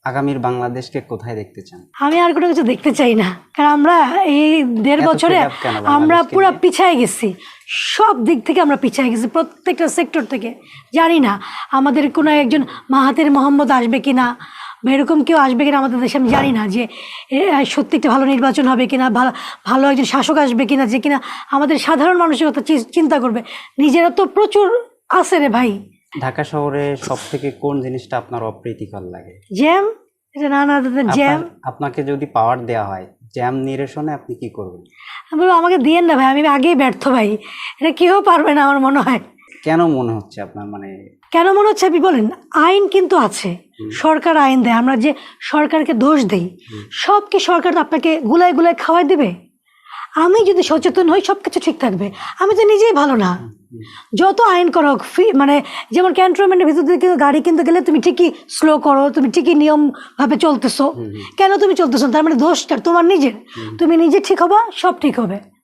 আগামীর বাংলাদেশকে কোথায় দেখতে চান? আমি আর কোনো কিছু দেখতে চাই না, কারণ আমরা এই 1.5 বছরে fed up কেন আমরা বাংলাদেশকে পুরো নিয়ে? পিছায় গেছি, সব দিক থেকে আমরা পিছায় গেছি, প্রত্যেকটা সেক্টর থেকে। জানি না আমাদের কোনো একজন মাহাতির মোহাম্মদ আসবে কিনা বা এরকম কেউ আসবে কিনা আমাদের দেশে, আমি জানি না যে সত্যি একটা ভালো নির্বাচন হবে কিনা, ভালো ভালো একজন শাসক আসবে কিনা, যে কিনা আমাদের সাধারণ মানুষের কথা চিন্তা করবে। নিজেরা তো প্রচুর আছে রে ভাই। ঢাকা শহরে সব থেকে কোন জিনিসটা আপনার অপ্রীতিকর লাগে? জ্যাম, এটা নানা জ্যাম। আপনাকে যদি পাওয়ার দেওয়া হয় জ্যাম নিরসনে আপনি কি করবেন? আমি বলবো আমাকে দিয়েন না ভাই, আমি আগেই ব্যর্থ ভাই, এটা কেউ পারবে না আমার মনে হয়। কেন মনে হচ্ছে আপনার, মানে কেন মনে হচ্ছে আপনি বলেন? আইন কিন্তু আছে, সরকার আইন দেয়, আমরা যে সরকারকে দোষ দেই, সব কি সরকার তো আপনাকে গুলায় গুলায় খাওয়াই দিবে? আমি যদি সচেতন হই সব কিছু ঠিক থাকবে। আমি তো নিজেই ভালো না, যত আইন করা হোক মানে যেমন ক্যান্টনমেন্টের ভিতর দিয়ে কিন্তু গাড়ি কিনতে গেলে তুমি ঠিকই স্লো করো, তুমি ঠিকই নিয়ম ভাবে চলতেছো, কেন তুমি চলতেছো? তার মানে দোষটা তোমার নিজের, তুমি নিজে ঠিক হবা, সব ঠিক হবে।